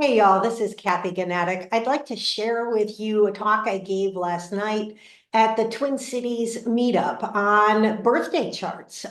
Hey y'all, this is Cathy Gnatek. I'd like to share with you a talk I gave last night at the Twin Cities meetup on birthday charts.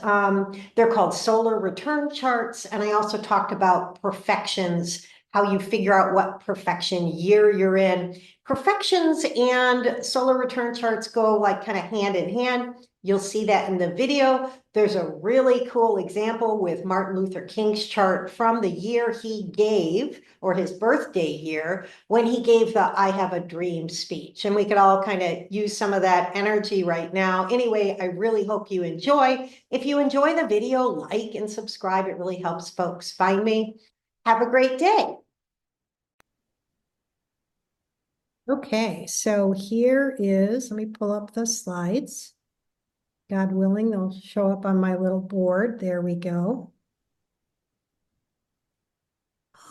They're called solar return charts, and I also talked about perfections, how you figure out what perfection year you're in. Perfections and solar return charts go like kind of hand in hand. You'll see that in the video. There's a really cool example with Martin Luther King's chart from the year he gave, or his birthday year, when he gave the I Have a Dream speech. And we could all kind of use some of that energy right now. Anyway, I really hope you enjoy. If you enjoy the video, like and subscribe. It really helps folks find me. Have a great day. Okay, so here is, let me pull up the slides. God willing, they'll show up on my little board. There we go.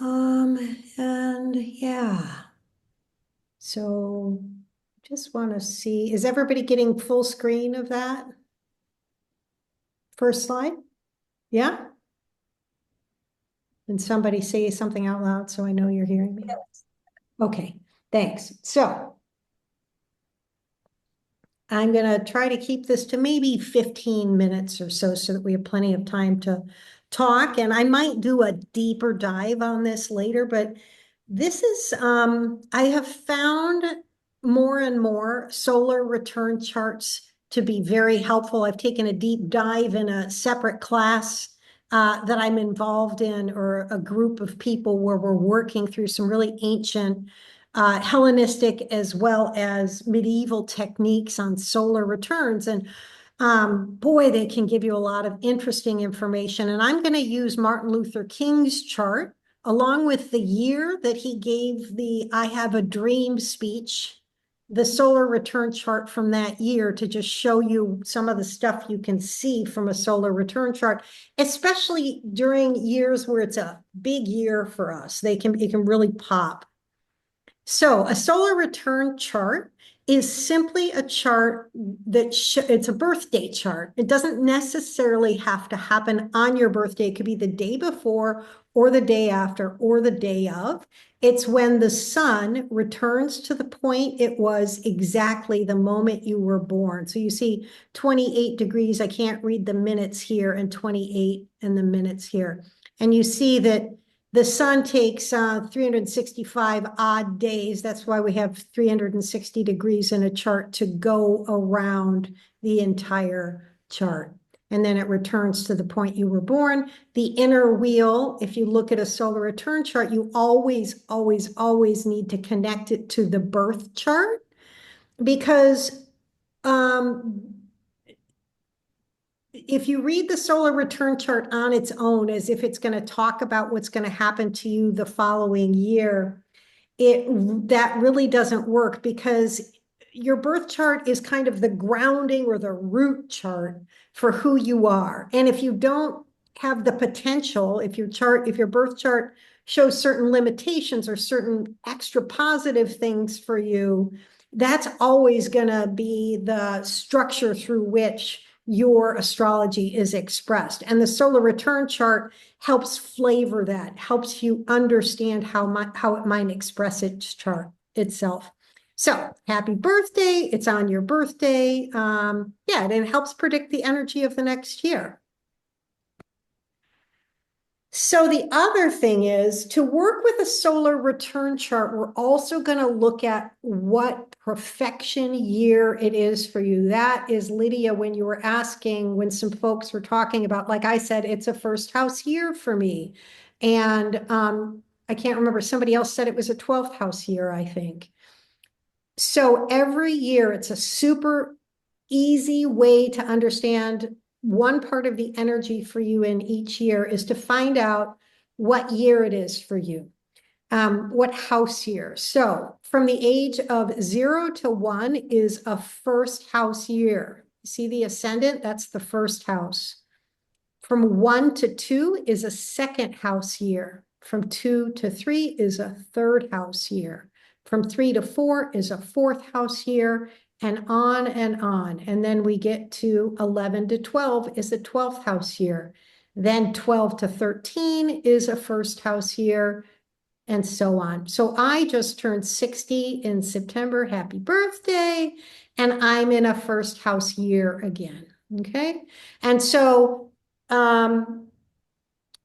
And yeah. So just want to see, is everybody getting full screen of that? First slide? Yeah? And somebody say something out loud so I know you're hearing me. Okay, thanks. So I'm going to try to keep this to maybe 15 minutes or so that we have plenty of time to talk. And I might do a deeper dive on this later, but this is, I have found more and more solar return charts to be very helpful. I've taken a deep dive in a separate class that I'm involved in, or a group of people where we're working through some really ancient Hellenistic as well as medieval techniques on solar returns. And boy, they can give you a lot of interesting information. And I'm going to use Martin Luther King's chart along with the year that he gave the I Have a Dream speech, the solar return chart from that year, to just show you some of the stuff you can see from a solar return chart, especially during years where it's a big year for us. It can really pop. So a solar return chart is simply a chart that it's a birthday chart. It doesn't necessarily have to happen on your birthday. It could be the day before or the day after or the day of. It's when the sun returns to the point it was exactly the moment you were born. So you see 28 degrees. I can't read the minutes here, and 28 and the minutes here. And you see that the sun takes 365 odd days. That's why we have 360 degrees in a chart to go around the entire chart. And then it returns to the point you were born. The inner wheel, if you look at a solar return chart, you always, always, always need to connect it to the birth chart, because if you read the solar return chart on its own, as if it's going to talk about what's going to happen to you the following year, that really doesn't work, because your birth chart is kind of the grounding or the root chart for who you are. And if you don't have the potential, if your birth chart shows certain limitations or certain extra positive things for you, that's always going to be the structure through which your astrology is expressed. And the solar return chart helps flavor that, helps you understand how it might express its chart itself. So happy birthday. It's on your birthday. Yeah, and it helps predict the energy of the next year. So the other thing is, to work with a solar return chart, we're also going to look at what profection year it is for you. That is, Lydia, when you were asking, when some folks were talking about, like I said, it's a first house year for me. And I can't remember, somebody else said it was a 12th house year, I think. So every year, it's a super easy way to understand one part of the energy for you in each year is to find out what year it is for you, what house year. So from the age of 0 to 1 is a first house year. See the ascendant? That's the first house. From 1 to 2 is a second house year. From 2 to 3 is a third house year. From 3 to 4 is a fourth house year, and on and on. And then we get to 11 to 12 is a 12th house year. Then 12 to 13 is a first house year. and so on. So I just turned 60 in September. Happy birthday. And I'm in a first house year again. Okay. And so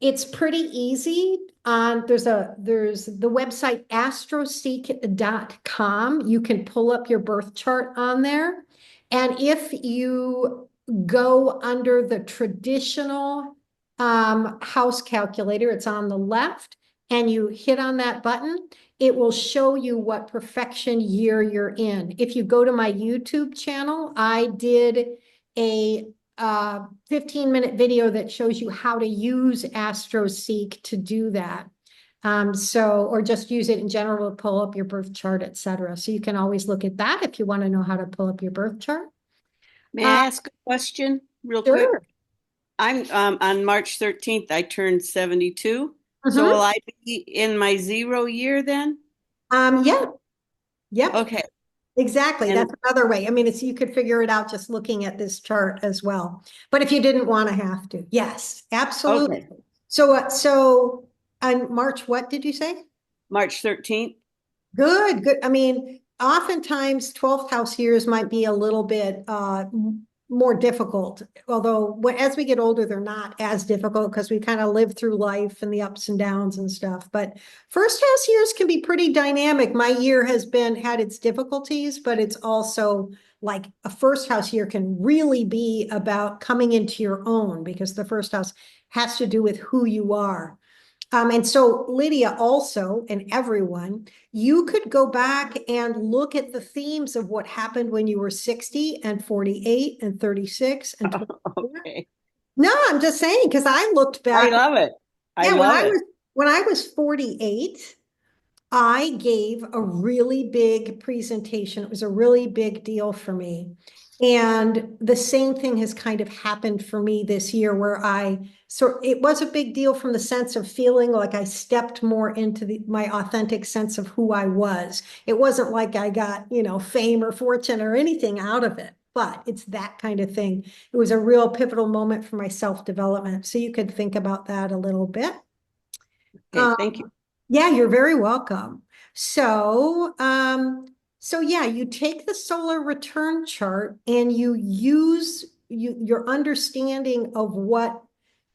it's pretty easy. There's the website astroseek.com. You can pull up your birth chart on there. And if you go under the traditional house calculator, it's on the left, and you hit on that button, it will show you what profection year you're in. If you go to my YouTube channel, I did a 15-minute video that shows you how to use AstroSeek to do that. Or just use it in general to pull up your birth chart, etc. So you can always look at that if you want to know how to pull up your birth chart. May I ask a question real quick? Sure. I'm on March 13th, I turned 72. So will Mhm. I be in my 0 year then? Yeah, yep, Okay. exactly. And That's another way. I mean, you could figure it out just looking at this chart as well. But if you didn't want to have to, yes, absolutely. okay, So on March, what did you say? March 13th. Good, good. I mean, oftentimes 12th house years might be a little bit more difficult, although as we get older, they're not as difficult because we kind of live through life and the ups and downs and stuff. But first house years can be pretty dynamic. My year has had its difficulties, but it's also like a first house year can really be about coming into your own, because the first house has to do with who you are. And so Lydia also, and everyone, you could go back and look at the themes of what happened when you were 60 and 48 and 36 and 24. Okay. No, I'm just saying, because I looked I back. love it. I Yeah, love it. when I was 48, I gave a really big presentation. It was a really big deal for me. And the same thing has kind of happened for me this year, where it was a big deal from the sense of feeling like I stepped more into my authentic sense of who I was. It wasn't like I got, fame or fortune or anything out of it, but it's that kind of thing. It was a real pivotal moment for my self-development. So you could think about that a little bit. Okay, thank you. Yeah, you're very welcome. So yeah, you take the solar return chart and you use your understanding of what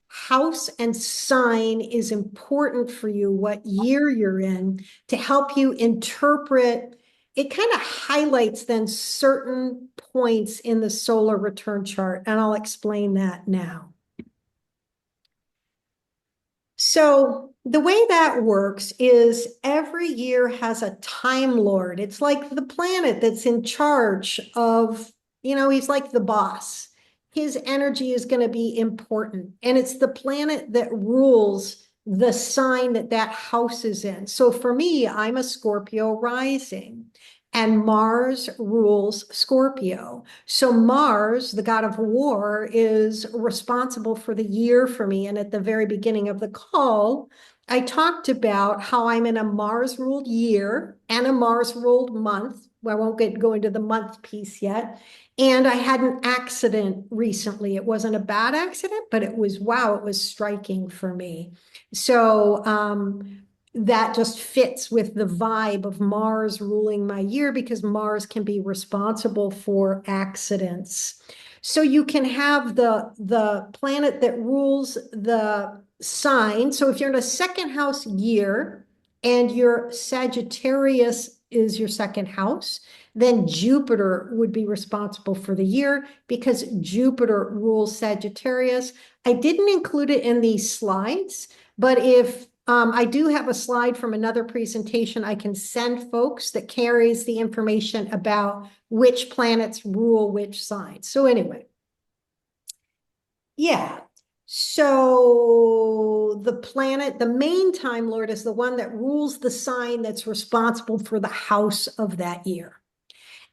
house and sign is important for you, what year you're in, to help you interpret. It kind of highlights then certain points in the solar return chart, and I'll explain that now. So the way that works is every year has a Time Lord. It's like the planet that's in charge of, he's like the boss. His energy is going to be important. And it's the planet that rules the sign that house is in. So for me, I'm a Scorpio rising, and Mars rules Scorpio. So Mars, the god of war, is responsible for the year for me. And at the very beginning of the call, I talked about how I'm in a Mars ruled year and a Mars ruled month. Well, I won't go into the month piece yet. And I had an accident recently. It wasn't a bad accident, but it was striking for me. So that just fits with the vibe of Mars ruling my year, because Mars can be responsible for accidents. So you can have the planet that rules the sign. So if you're in a second house year and your Sagittarius is your second house, then Jupiter would be responsible for the year, because Jupiter rules Sagittarius. I didn't include it in these slides, but if I do have a slide from another presentation I can send folks that carries the information about which planets rule which signs. So anyway, yeah. So the main Time Lord is the one that rules the sign that's responsible for the house of that year.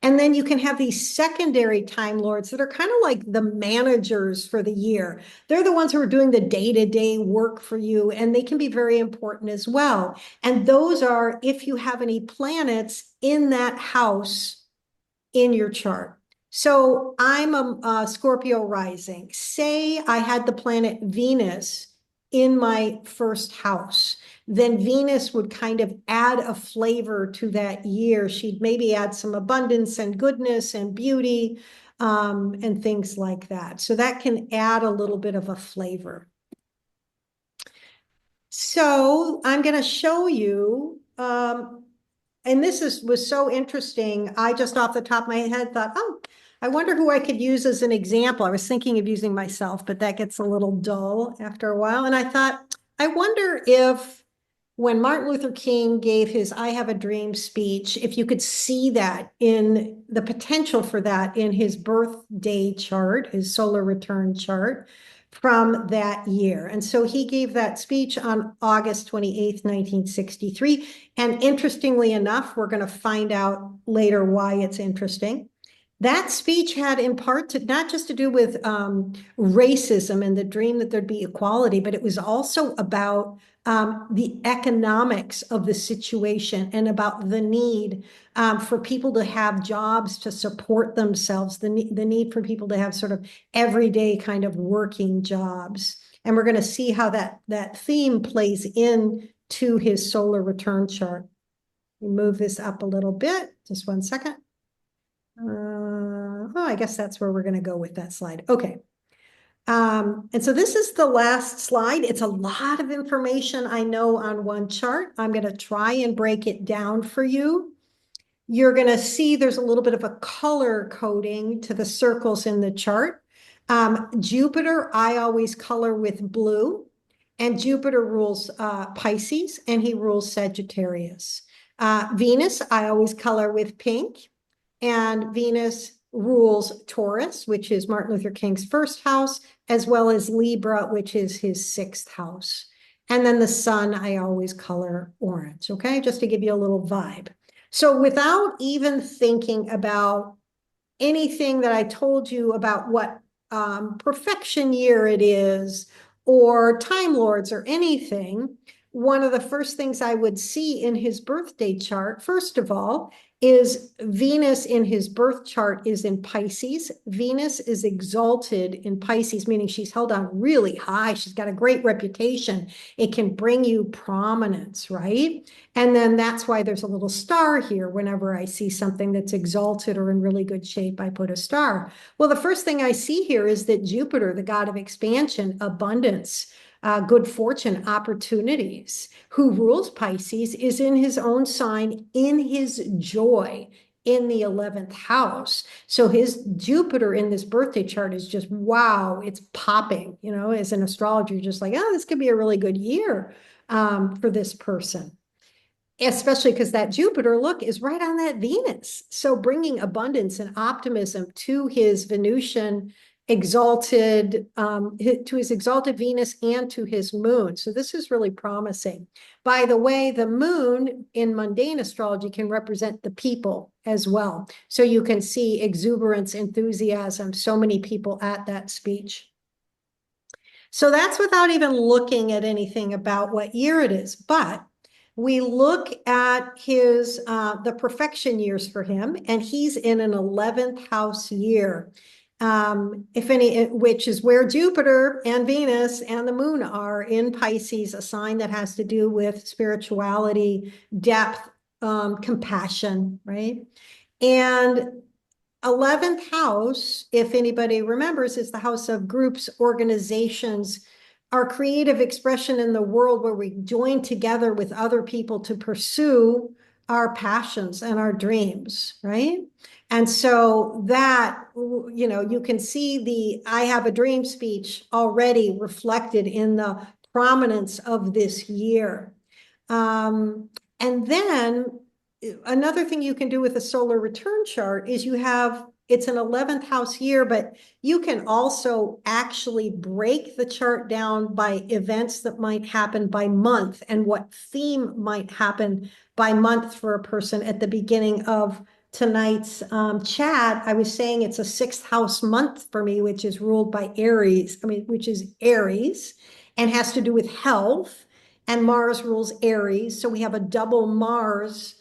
And then you can have these secondary Time Lords that are kind of like the managers for the year. They're the ones who are doing the day-to-day work for you, and they can be very important as well. And those are if you have any planets in that house in your chart. So I'm a Scorpio rising. Say I had the planet Venus in my first house, then Venus would kind of add a flavor to that year. She'd maybe add some abundance and goodness and beauty, and things like that. So that can add a little bit of a flavor. So I'm going to show you, and was so interesting. I just off the top of my head thought, oh, I wonder who I could use as an example. I was thinking of using myself, but that gets a little dull after a while. And I thought, I wonder if when Martin Luther King gave his I Have a Dream speech, if you could see that in the potential for that in his birthday chart, his solar return chart from that year. And so he gave that speech on August 28th, 1963. And interestingly enough, we're going to find out later why it's interesting. That speech had in part to not just to do with racism and the dream that there'd be equality, but it was also about the economics of the situation and about the need for people to have jobs to support themselves, the need for people to have sort of everyday kind of working jobs. And we're going to see how that theme plays in to his solar return chart. We move this up a little bit, just 1 second. I guess that's where we're going to go with that slide. Okay. And so this is the last slide. It's a lot of information I know on one chart. I'm going to try and break it down for you. You're going to see there's a little bit of a color coding to the circles in the chart. Jupiter, I always color with blue, and Jupiter rules Pisces, and he rules Sagittarius. Venus, I always color with pink, and Venus rules Taurus, which is Martin Luther King's first house, as well as Libra, which is his sixth house. And then the sun, I always color orange, okay? Just to give you a little vibe. So without even thinking about anything that I told you about what Profection year it is, or Timelords or anything, one of the first things I would see in his birthday chart, first of all, is Venus in his birth chart is in Pisces. Venus is exalted in Pisces, meaning she's held on really high. She's got a great reputation. It can bring you prominence, right? And then that's why there's a little star here. Whenever I see something that's exalted or in really good shape, I put a star. Well, the first thing I see here is that Jupiter, the god of expansion, abundance, good fortune, opportunities, who rules Pisces, is in his own sign, in his joy, in the 11th house. So his Jupiter in this birthday chart is just, wow, it's popping, as an astrologer, you're just like, oh, this could be a really good year for this person. Especially because that Jupiter, look, is right on that Venus. So bringing abundance and optimism to his Venusian exalted, to his exalted Venus and to his moon. So this is really promising. By the way, the moon in mundane astrology can represent the people as well. So you can see exuberance, enthusiasm, so many people at that speech. So that's without even looking at anything about what year it is. But we look at his the Profection years for him, and he's in an 11th house year, which is where Jupiter and Venus and the moon are in Pisces, a sign that has to do with spirituality, depth, compassion, right? And 11th house, if anybody remembers, is the house of groups, organizations, our creative expression in the world where we join together with other people to pursue our passions and our dreams, right? And so that, you can see the I Have a Dream speech already reflected in the prominence of this year. And then another thing you can do with a solar return chart is it's an 11th house year, but you can also actually break the chart down by events that might happen by month and what theme might happen by month for a person. At the beginning of tonight's chat, I was saying it's a sixth house month for me, which is ruled by Aries, which is Aries and has to do with health, and Mars rules Aries. So we have a double Mars.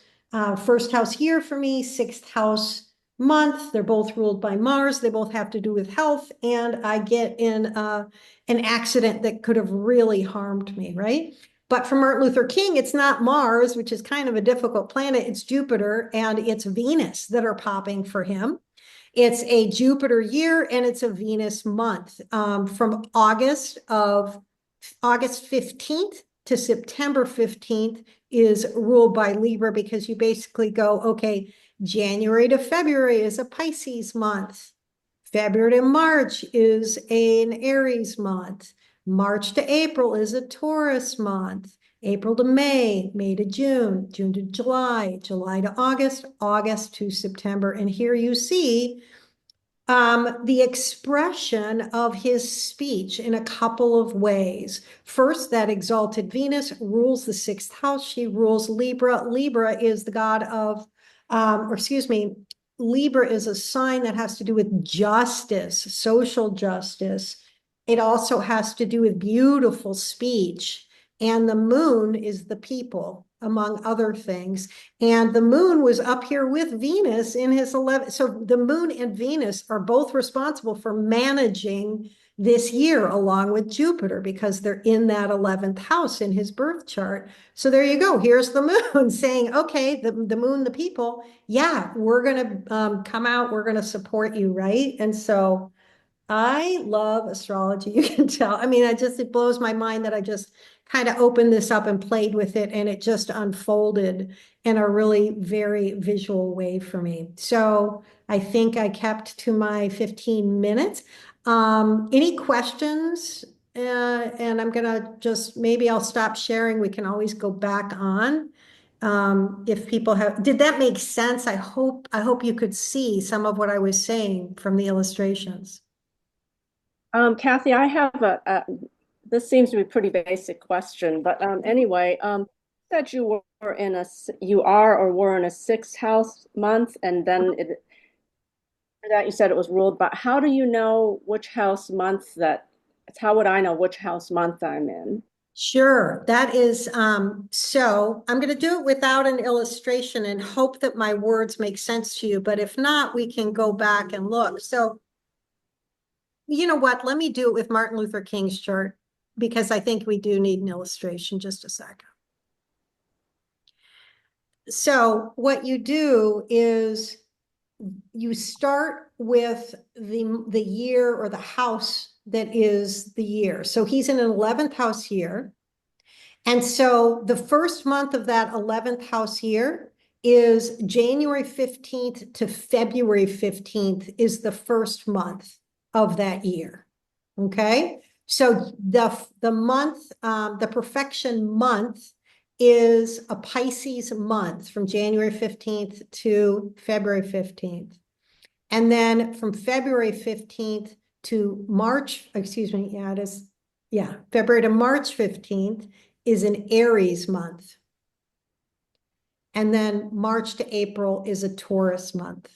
First house here for me, sixth house month. They're both ruled by Mars. They both have to do with health. And I get in an accident that could have really harmed me, right? But for Martin Luther King, it's not Mars, which is kind of a difficult planet. It's Jupiter and it's Venus that are popping for him. It's a Jupiter year and it's a Venus month from August 15th to September 15th is ruled by Libra because you basically go, okay, January to February is a Pisces month. February to March is an Aries month. March to April is a Taurus month. April to May, May to June, June to July, July to August, August to September. And here you see the expression of his speech in a couple of ways. First, that exalted Venus rules the sixth house. She rules Libra. Libra is the god of, or excuse me, Libra is a sign that has to do with justice, social justice. It also has to do with beautiful speech. And the moon is the people, among other things. And the moon was up here with Venus in his 11th. So the moon and Venus are both responsible for managing this year along with Jupiter because they're in that 11th house in his birth chart. So there you go. Here's the moon saying, okay, the moon, the people, yeah, we're going to come out. We're going to support you, right? And so I love astrology. You can tell. I mean, it blows my mind that I just kind of opened this up and played with it and it just unfolded in a really very visual way for me. So I think I kept to my 15 minutes. Any questions? And I'm gonna just, maybe I'll stop sharing. We can always go back on. If people have, did that make sense? I hope you could see some of what I was saying from the illustrations. Kathy, I have this seems to be a pretty basic question, but anyway, said you are or were in a sixth house month, and then that you said it was ruled, but how do you know which house month how would I know which house month I'm in? Sure, that is, so I'm going to do it without an illustration and hope that my words make sense to you. But if not, we can go back and look. So, you know what? Let me do it with Martin Luther King's chart because I think we do need an illustration. Just a second. So what you do is you start with the year or the house that is the year. So he's in an 11th house year. And so the first month of that 11th house year is January 15th to February 15th is the first month of that year. Okay. So the month, the Profection month is a Pisces month from January 15th to February 15th. And then from February 15th to March, excuse me, yeah, it is, yeah, February to March 15th is an Aries month. And then March to April is a Taurus month.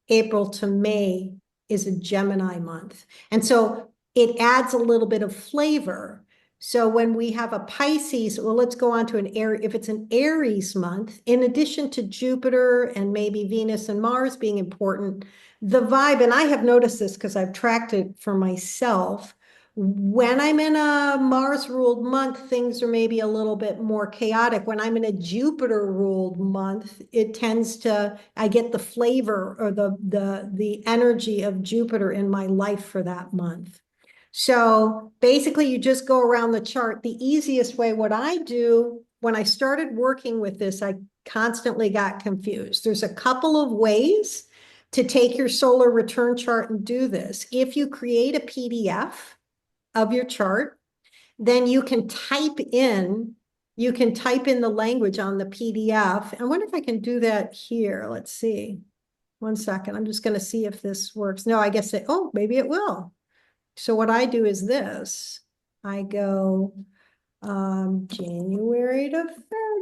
April to May is a Gemini month. And so it adds a little bit of flavor. So when we have a Pisces, well, let's go on to an Aries. If it's an Aries month, in addition to Jupiter and maybe Venus and Mars being important, the vibe, and I have noticed this because I've tracked it for myself, when I'm in a Mars ruled month, things are maybe a little bit more chaotic. When I'm in a Jupiter ruled month, it tends to, I get the flavor or the energy of Jupiter in my life for that month. So basically you just go around the chart. The easiest way, what I do when I started working with this, I constantly got confused. There's a couple of ways to take your solar return chart and do this. If you create a PDF of your chart, then you can type in the language on the PDF. I wonder if I can do that here. Let's see. One second. I'm just going to see if this works. No, I guess oh, maybe it will. So what I do is this. I go January to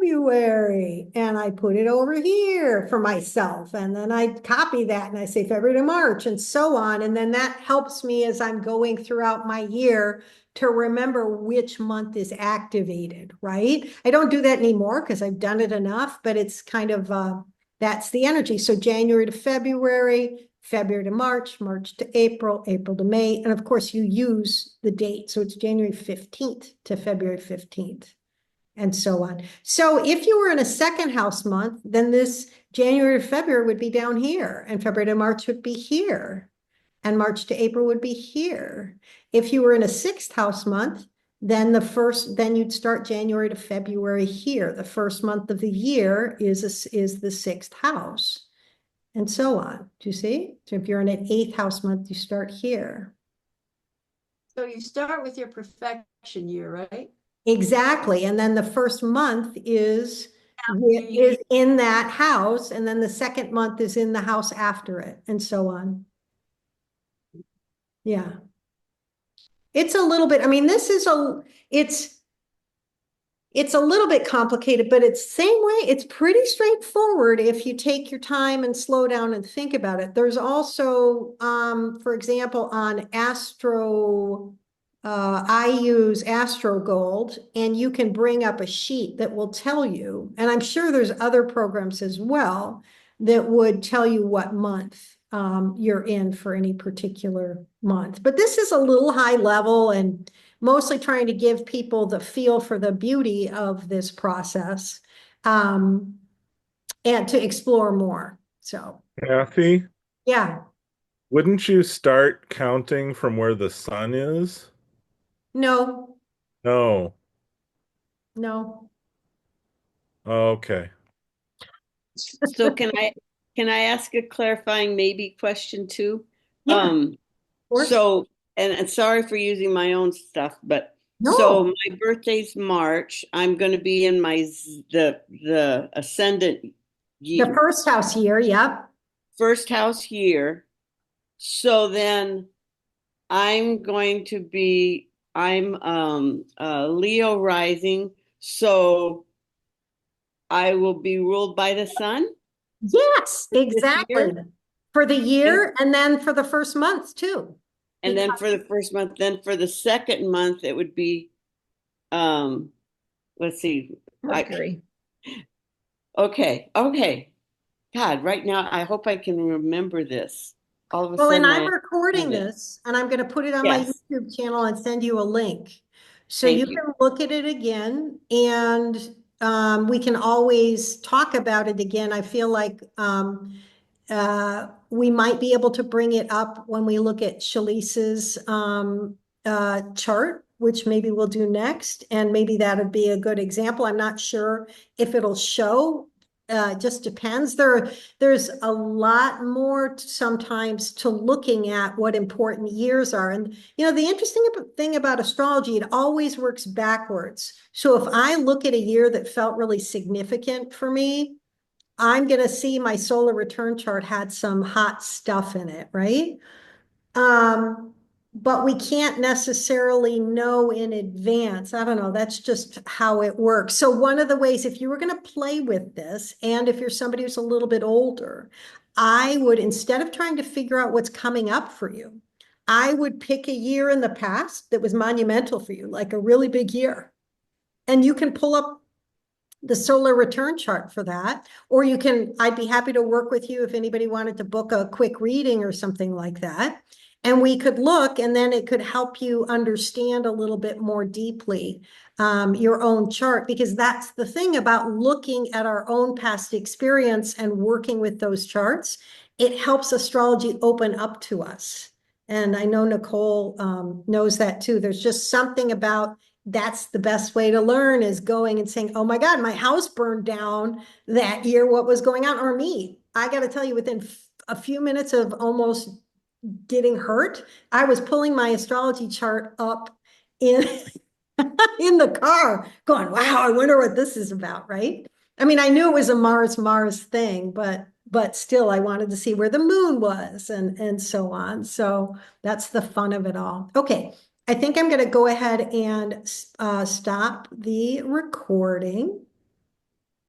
February, and I put it over here for myself. And then I copy that and I say February to March and so on. And then that helps me as I'm going throughout my year to remember which month is activated, right? I don't do that anymore because I've done it enough, but it's kind of That's the energy. So January to February, February to March, March to April, April to May. And of course, you use the date. So it's January 15th to February 15th, and so on. So if you were in a second house month, then this January to February would be down here, and February to March would be here, and March to April would be here. If you were in a sixth house month, then you'd start January to February here. The first month of the year is the sixth house, and so on. Do you see? So if you're in an eighth house month, you start here. So you start with your profection year, right? Exactly. And then the first month is in that house, and then the second month is in the house after it, and so on. Yeah. It's a little bit, I mean, it's a little bit complicated, but it's same way. It's pretty straightforward if you take your time and slow down and think about it. There's also, for example, on I use Astro Gold, and you can bring up a sheet that will tell you, and I'm sure there's other programs as well that would tell you what month you're in for any particular month. But this is a little high level and mostly trying to give people the feel for the beauty of this process, and to explore more. So, Kathy, yeah, wouldn't you start counting from where the sun is? no, No. no. Okay. So can I ask a clarifying maybe question too? Yeah, Um, course. so, and sorry for using my own stuff, but No. so my birthday's March. I'm going to be in the ascendant The first house year, yep. first house year. So then I'm Leo rising, so I will be ruled by the sun Yes, this exactly. year. For the year, and then for the first month too. And then for the first month, then for the second month, it would be, let's see. Mercury. Okay. God, right now, I hope I can remember this. All of a Well, and sudden, I'm recording have it. this, and I'm going to put it on my Yes. YouTube channel and send you a link. So Thank you you. can look at it again, and we can always talk about it again. I feel like we might be able to bring it up when we look at Shalice's chart, which maybe we'll do next, and maybe that would be a good example. I'm not sure if it'll show. Just depends. There's a lot more sometimes to looking at what important years are. And, the interesting thing about astrology, it always works backwards. So if I look at a year that felt really significant for me, I'm going to see my solar return chart had some hot stuff in it, right? But we can't necessarily know in advance. I don't know. That's just how it works. So one of the ways, if you were going to play with this, and if you're somebody who's a little bit older, I would, instead of trying to figure out what's coming up for you, I would pick a year in the past that was monumental for you, like a really big year. And you can pull up the solar return chart for that, or I'd be happy to work with you if anybody wanted to book a quick reading or something like that. And we could look, and then it could help you understand a little bit more deeply your own chart, because that's the thing about looking at our own past experience and working with those charts. It helps astrology open up to us. And I know Nicole knows that too. There's just something about that's the best way to learn, is going and saying, oh my God, my house burned down that year. What was going on? Or me, I got to tell you, within a few minutes of almost getting hurt, I was pulling my astrology chart up in in the car going, wow, I wonder what this is about, right? I mean, I knew it was a Mars thing, but still I wanted to see where the moon was and so on. So that's the fun of it all. Okay, I think I'm going to go ahead and stop the recording.